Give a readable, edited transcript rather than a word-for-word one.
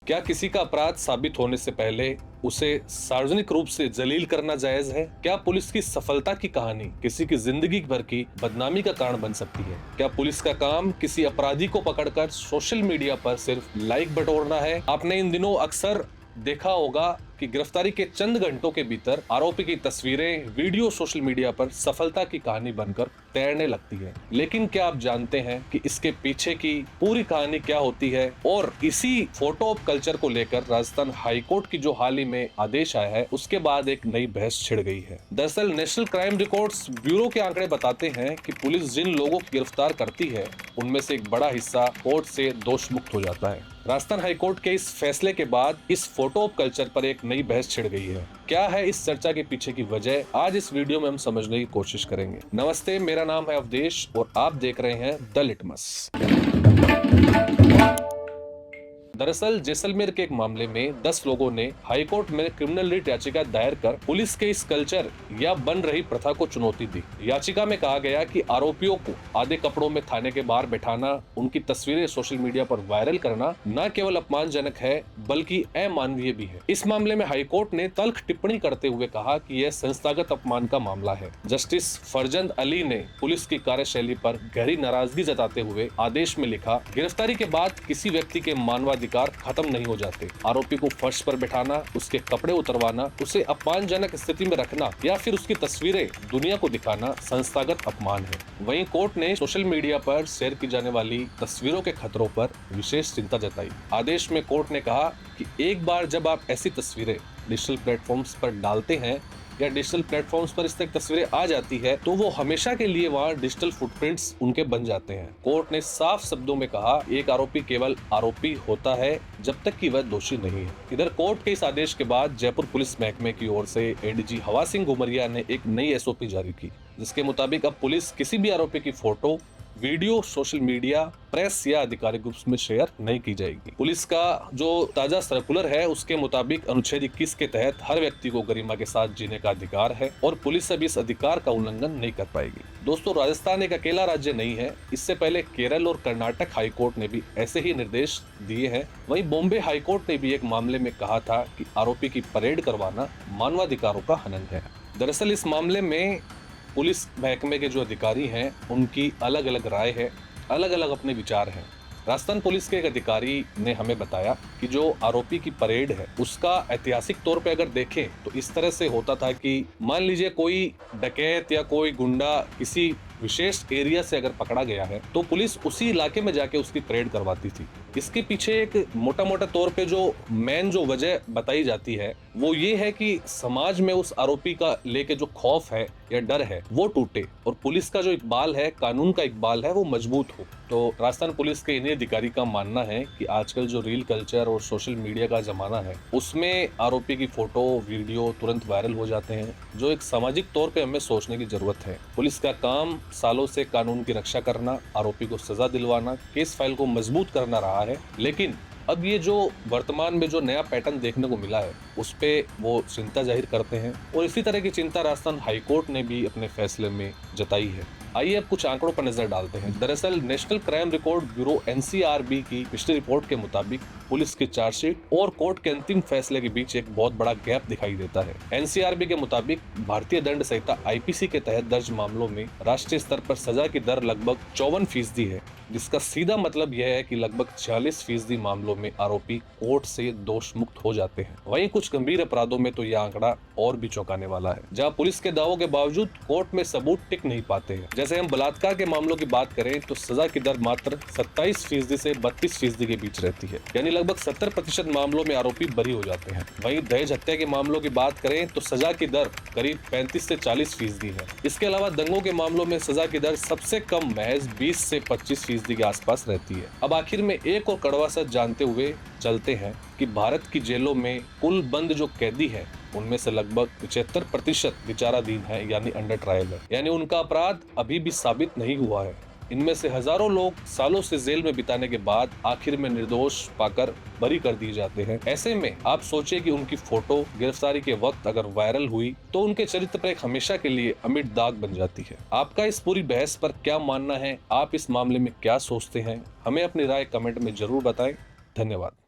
क्या किसी का अपराध साबित होने से पहले उसे सार्वजनिक रूप से जलील करना जायज है? क्या पुलिस की सफलता की कहानी किसी की जिंदगी भर की बदनामी का कारण बन सकती है? क्या पुलिस का काम किसी अपराधी को पकड़कर सोशल मीडिया पर सिर्फ लाइक बटोरना है? आपने इन दिनों अक्सर देखा होगा कि गिरफ्तारी के चंद घंटों के भीतर आरोपी की तस्वीरें, वीडियो सोशल मीडिया पर सफलता की कहानी बनकर तैरने लगती है। लेकिन क्या आप जानते हैं कि इसके पीछे की पूरी कहानी क्या होती है? और इसी फोटो ऑप कल्चर को लेकर राजस्थान हाईकोर्ट की जो हाल ही में आदेश आया है, उसके बाद एक नई बहस छिड़ गई है। दरअसल नेशनल क्राइम रिकॉर्ड्स ब्यूरो के आंकड़े बताते हैं कि पुलिस जिन लोगों को गिरफ्तार करती है, उनमें से एक बड़ा हिस्सा कोर्ट से दोष मुक्त हो जाता है। राजस्थान हाईकोर्ट के इस फैसले के बाद इस फोटो ऑप कल्चर पर एक नई बहस छिड़ गई है। क्या है इस चर्चा के पीछे की वजह, आज इस वीडियो में हम समझने की कोशिश करेंगे। नमस्ते, मेरा नाम है अवधेश और आप देख रहे हैं द लिटमस। दरअसल जैसलमेर के एक मामले में 10 लोगों ने हाईकोर्ट में क्रिमिनल रिट याचिका दायर कर पुलिस के इस कल्चर या बन रही प्रथा को चुनौती दी। याचिका में कहा गया कि आरोपियों को आधे कपड़ों में थाने के बाहर बैठाना, उनकी तस्वीरें सोशल मीडिया पर वायरल करना न केवल अपमानजनक है बल्कि अमानवीय भी है। इस मामले में हाईकोर्ट ने तल्ख टिप्पणी करते हुए कहा कि यह संस्थागत अपमान का मामला है। जस्टिस फरजंद अली ने पुलिस की कार्यशैली पर गहरी नाराजगी जताते हुए आदेश में लिखा, गिरफ्तारी के बाद किसी व्यक्ति के मानवाधिकार खत्म नहीं हो जाते। आरोपी को फर्श पर बैठाना, उसके कपड़े उतरवाना, उसे अपमानजनक स्थिति में रखना या फिर उसकी तस्वीरें दुनिया को दिखाना संस्थागत अपमान है। वहीं कोर्ट ने सोशल मीडिया पर शेयर की जाने वाली तस्वीरों के खतरों पर विशेष चिंता जताई। आदेश में कोर्ट ने कहा कि एक बार जब आप ऐसी तस्वीरें डिजिटल प्लेटफॉर्म्स पर डालते हैं या डिजिटल प्लेटफॉर्म्स पर इस तक तस्वीरें आ जाती है तो वो हमेशा के लिए वहाँ डिजिटल फुटप्रिंट्स उनके बन जाते हैं। कोर्ट ने साफ शब्दों में कहा, एक आरोपी केवल आरोपी होता है जब तक कि वह दोषी नहीं है। इधर कोर्ट के इस आदेश के बाद जयपुर पुलिस महकमे की ओर से एडीजी हवा सिंह घुमरिया ने एक नई एसओपी जारी की, जिसके मुताबिक अब पुलिस किसी भी आरोपी की photo, video social media, press या आधिकारिक ग्रुप्स में शेयर नहीं की जाएगी। पुलिस का जो ताजा सर्कुलर है उसके मुताबिक अनुच्छेद 21 के तहत हर व्यक्ति को गरिमा के साथ जीने का अधिकार है और पुलिस अब इस अधिकार का उल्लंघन नहीं कर पाएगी। दोस्तों, राजस्थान एक अकेला राज्य नहीं है। इससे पहले केरल और कर्नाटक हाईकोर्ट ने भी ऐसे ही निर्देश दिए हैं। वहीं बॉम्बे हाईकोर्ट ने भी एक मामले में कहा था कि आरोपी की परेड करवाना मानवाधिकारों का हनन है। दरअसल इस मामले में पुलिस महकमे के जो अधिकारी हैं उनकी अलग अलग राय है, अलग अलग अपने विचार हैं। राजस्थान पुलिस के एक अधिकारी ने हमें बताया कि जो आरोपी की परेड है उसका ऐतिहासिक तौर पे अगर देखें तो इस तरह से होता था कि मान लीजिए कोई डकैत या कोई गुंडा किसी विशेष एरिया से अगर पकड़ा गया है तो पुलिस उसी इलाके में जाके उसकी परेड करवाती थी। इसके पीछे एक मोटा तौर पे जो मेन जो वजह बताई जाती है वो ये है कि समाज में उस आरोपी का लेके जो खौफ है या डर है वो टूटे और पुलिस का जो इकबाल है, कानून का इकबाल है, वो मजबूत हो। तो राजस्थान पुलिस के इन्हीं अधिकारी का मानना है कि आजकल जो रील कल्चर और सोशल मीडिया का जमाना है उसमें आरोपी की फोटो, वीडियो तुरंत वायरल हो जाते हैं, जो एक सामाजिक तौर पे हमें सोचने की जरूरत है। पुलिस का काम सालों से कानून की रक्षा करना, आरोपी को सजा दिलवाना, केस फाइल को मजबूत करना रहा है। लेकिन अब ये जो वर्तमान में जो नया पैटर्न देखने को मिला है उस पे वो चिंता जाहिर करते हैं और इसी तरह की चिंता राजस्थान हाईकोर्ट ने भी अपने फैसले में जताई है। आइए अब कुछ आंकड़ों पर नजर डालते हैं। दरअसल national crime record bureau NCRB की पिछली रिपोर्ट के मुताबिक पुलिस की चार्जशीट और कोर्ट के अंतिम फैसले के बीच एक बहुत बड़ा गैप दिखाई देता है। एनसीआरबी के मुताबिक भारतीय दंड संहिता आईपीसी के तहत दर्ज मामलों में राष्ट्रीय स्तर पर सजा की दर लगभग 54% है, जिसका सीधा मतलब यह है कि लगभग 46% मामलों में आरोपी कोर्ट से दोष मुक्त हो जाते हैं। वहीं कुछ गंभीर अपराधों में तो यह आंकड़ा और भी चौंकाने वाला है, जहां पुलिस के दावों के बावजूद कोर्ट में सबूत टिक नहीं पाते हैं। जैसे हम बलात्कार के मामलों की बात करें तो सजा की दर मात्र 27% से 32% के बीच रहती है, यानी लगभग 70% मामलों में आरोपी बरी हो जाते हैं। वहीं दहेज हत्या के मामलों की बात करें तो सजा की दर करीब 35 से 40% है। इसके अलावा दंगों के मामलों में सजा की दर सबसे कम महज 20 से 25% के आसपास रहती है। अब आखिर में एक और कड़वा सच जानते हुए चलते हैं कि भारत की जेलों में कुल बंद जो कैदी है उनमें से लगभग 75% विचाराधीन है, यानी अंडर ट्रायल है, यानी उनका अपराध अभी भी साबित नहीं हुआ है। इनमें से हजारों लोग सालों से जेल में बिताने के बाद आखिर में निर्दोष पाकर बरी कर दिए जाते हैं। ऐसे में आप सोचिए कि उनकी फोटो गिरफ्तारी के वक्त अगर वायरल हुई तो उनके चरित्र पर एक हमेशा के लिए अमिट दाग बन जाती है। आपका इस पूरी बहस पर क्या मानना है? आप इस मामले में क्या सोचते हैं? हमें अपनी राय कमेंट में जरूर बताएं। धन्यवाद।